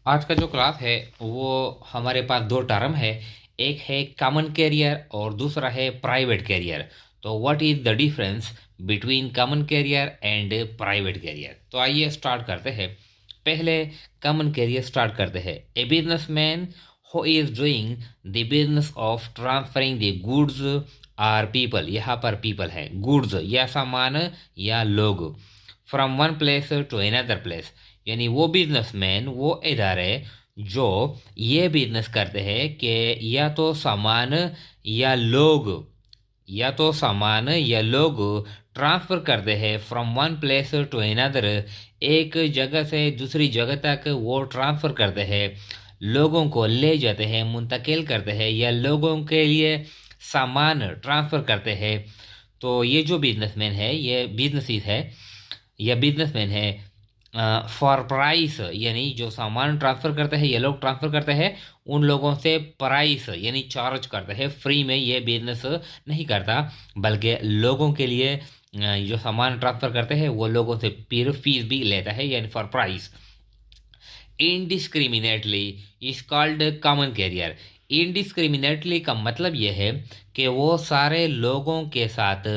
आज का जो क्लास है वो हमारे पास दो टर्म है। एक है कॉमन कैरियर और दूसरा है प्राइवेट कैरियर। तो what is the difference between common carrier and private carrier? तो आइए स्टार्ट करते हैं। पहले कॉमन कैरियर स्टार्ट करते हैं। A businessman who is doing the business of transferring the goods or people. यहाँ पर पीपल है, गुड्स या सामान या लोग, from one place to another place. यानी वो बिजनेसमैन, वो इदारे जो ये बिजनेस करते हैं कि या तो सामान या लोग ट्रांसफ़र करते हैं from one place to another. एक जगह से दूसरी जगह तक वो ट्रांसफ़र करते हैं, लोगों को ले जाते हैं, मुंतकिल करते हैं, या लोगों के लिए सामान ट्रांसफ़र करते हैं। तो ये जो बिजनेसमैन है, ये बिजनेसिस है या बिजनेसमैन है, फॉर प्राइस यानी जो सामान ट्रांसफ़र करते हैं, ये लोग ट्रांसफ़र करते हैं, उन लोगों से प्राइस यानी चार्ज करते हैं। फ्री में ये बिजनेस नहीं करता, बल्कि लोगों के लिए जो सामान ट्रांसफ़र करते हैं वो लोगों से फिर फीस भी लेता है, यानी for price. Indiscriminately is called common carrier. Indiscriminately का मतलब यह है कि वो सारे लोगों के साथ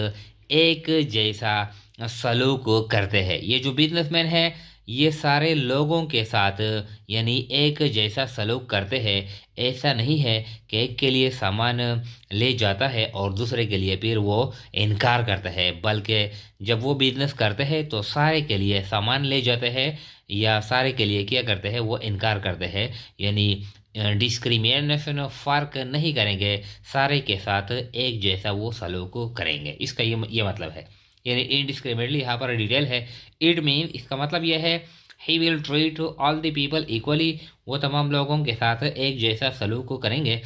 एक जैसा सलूक करते हैं। ये जो बिजनेसमैन है ये सारे लोगों के साथ यानी एक जैसा सलूक करते हैं। ऐसा नहीं है कि एक के लिए सामान ले जाता है और दूसरे के लिए फिर वो इनकार करता है, बल्कि जब वो बिजनेस करते हैं तो सारे के लिए सामान ले जाते हैं या सारे के लिए क्या करते हैं, वो इनकार करते हैं। यानी डिस्क्रिमिनेशन, फ़र्क नहीं करेंगे, सारे के साथ एक जैसा वो सलूक करेंगे। इसका ये मतलब है। यानी इनडिस्क्रिमिनेटली यहाँ पर डिटेल है। इट मीन इसका मतलब यह है he will treat all the people equally. वो तमाम लोगों के साथ एक जैसा सलूक करेंगे।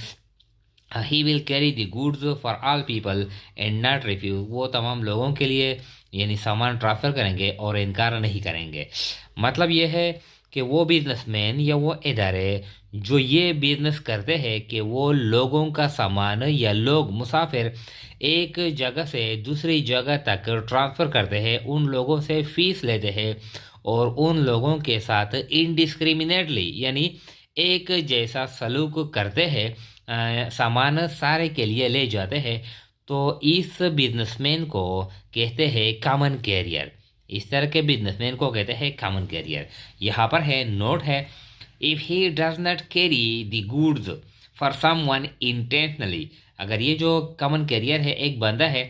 He will carry the goods for all people and not refuse. वो तमाम लोगों के लिए यानी सामान ट्रांसफ़र करेंगे और इनकार नहीं करेंगे। मतलब ये है कि वो बिजनेसमैन या वो इदारे जो ये बिजनेस करते हैं कि वो लोगों का सामान या लोग मुसाफिर एक जगह से दूसरी जगह तक ट्रांसफ़र करते हैं, उन लोगों से फीस लेते हैं और उन लोगों के साथ इनडिस्क्रिमिनेटली यानी एक जैसा सलूक करते हैं, सामान सारे के लिए ले जाते हैं। तो इस बिजनेसमैन को कहते हैं कॉमन कैरियर। इस तरह के बिजनेसमैन को कहते हैं कॉमन कैरियर। यहाँ पर है नोट है, if he does not carry the goods for someone intentionally. अगर ये जो कॉमन कैरियर है, एक बंदा है,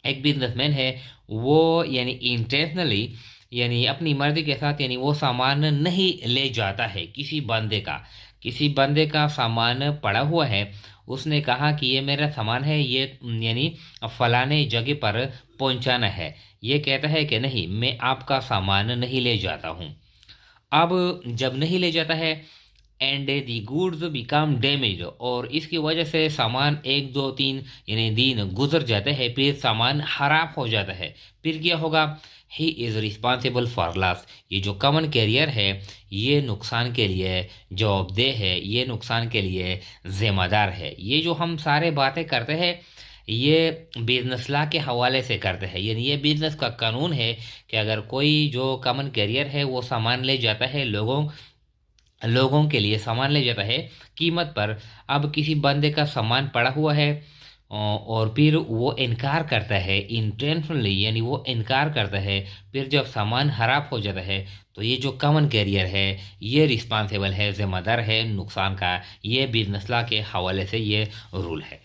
एक बिजनेसमैन है, वो यानी इंटेंशनली यानी अपनी मर्जी के साथ यानी वो सामान नहीं ले जाता है, किसी बंदे का सामान पड़ा हुआ है, उसने कहा कि ये मेरा सामान है, ये यानी फलाने जगह पर पहुंचाना है। ये कहता है कि नहीं, मैं आपका सामान नहीं ले जाता हूँ। अब जब नहीं ले जाता है and the goods become damage, और इसकी वजह से सामान एक दो तीन यानी दिन गुजर जाते हैं, फिर सामान खराब हो जाता है, फिर क्या होगा? He is responsible for loss. ये जो कॉमन कैरियर है ये नुकसान के लिए जवाबदेह है, ये नुकसान के लिए जिम्मेदार है। ये जो हम सारे बातें करते हैं ये बिजनेस लॉ के हवाले से करते हैं। यानी ये बिजनेस का कानून है कि अगर कोई जो कॉमन कैरियर है वो सामान ले जाता है, लोगों लोगों के लिए सामान ले जाता है कीमत पर। अब किसी बंदे का सामान पड़ा हुआ है और फिर वो इनकार करता है इंटेंशनली, यानी वो इनकार करता है, फिर जब सामान खराब हो जाता है तो ये जो कॉमन कैरियर है ये रिस्पॉन्सिबल है, जिम्मेदार है नुकसान का। ये बिजनेस लॉ के हवाले से ये रूल है।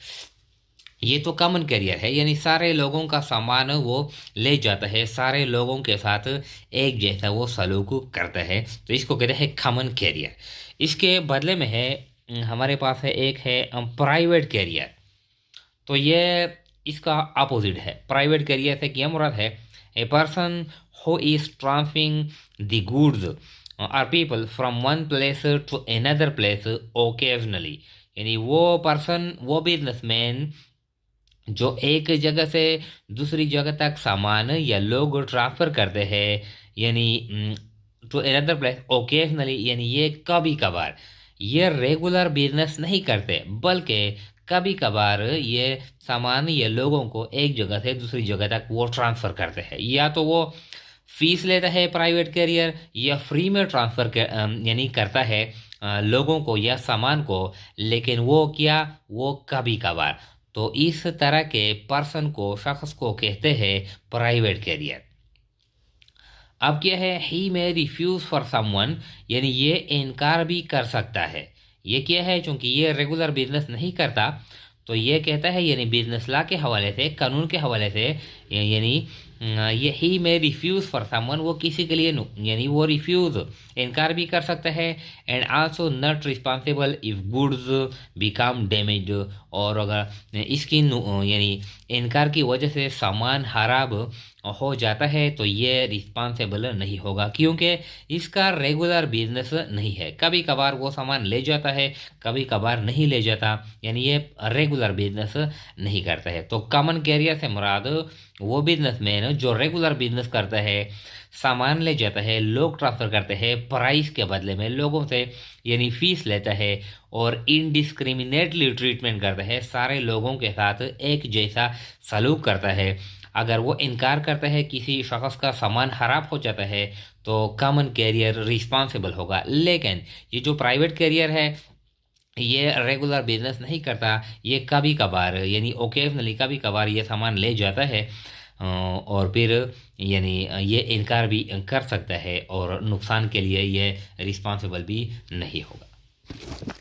ये तो कॉमन कैरियर है, यानी सारे लोगों का सामान वो ले जाता है, सारे लोगों के साथ एक जैसा वो सलूक करता है, तो इसको कहते हैं कॉमन कैरियर। इसके बदले में है हमारे पास है एक है प्राइवेट कैरियर। तो ये इसका अपोजिट है। प्राइवेट कैरियर से क्या मुराद है? A person who is transferring the goods or people from one place to another place occasionally. यानी वो पर्सन, वो बिजनेसमैन जो एक जगह से दूसरी जगह तक सामान या लोग ट्रांसफ़र करते हैं, यानी टू अनदर प्लेस ओकेजनली, यानी ये कभी कभार, ये रेगुलर बिजनेस नहीं करते, बल्कि कभी कभार ये सामान या लोगों को एक जगह से दूसरी जगह तक वो ट्रांसफ़र करते हैं। या तो वो फीस लेता है प्राइवेट कैरियर या फ्री में ट्रांसफ़र यानी करता है लोगों को या सामान को, लेकिन वो क्या, वो कभी कभार। तो इस तरह के पर्सन को, शख्स को कहते हैं प्राइवेट कैरियर। अब क्या है, ही मे रिफ्यूज फॉर समवन, यानी ये इनकार भी कर सकता है। ये क्या है, चूंकि ये रेगुलर बिजनेस नहीं करता, तो ये कहता है यानी बिजनेस लॉ के हवाले से, कानून के हवाले से, यानी ये ही मे रिफ्यूज़ फॉर समवन, वो किसी के लिए यानी वो रिफ्यूज़, इनकार भी कर सकता है। And also not responsible if goods become damage, और अगर इसकी यानी इनकार की वजह से सामान खराब हो जाता है तो ये रिस्पॉन्सिबल नहीं होगा, क्योंकि इसका रेगुलर बिजनेस नहीं है। कभी कभार वो सामान ले जाता है, कभी कभार नहीं ले जाता, यानी ये रेगुलर बिजनेस नहीं करता है। तो कॉमन कैरियर से मुराद वो बिजनेसमैन जो रेगुलर बिजनेस करता है, सामान ले जाता है, लोग ट्रांसफ़र करते हैं प्राइस के बदले में लोगों से, यानी फीस लेता है और इनडिस्क्रिमिनेटली ट्रीटमेंट करता है, सारे लोगों के साथ एक जैसा सलूक करता है। अगर वो इनकार करता है, किसी शख्स का सामान ख़राब हो जाता है, तो कॉमन कैरियर रिस्पॉन्सिबल होगा। लेकिन ये जो प्राइवेट कैरियर है, ये रेगुलर बिजनेस नहीं करता, ये कभी कभार यानी ओकेजनली कभी कभार ये सामान ले जाता है, और फिर यानी ये इनकार भी कर सकता है और नुकसान के लिए ये रिस्पॉन्सिबल भी नहीं होगा।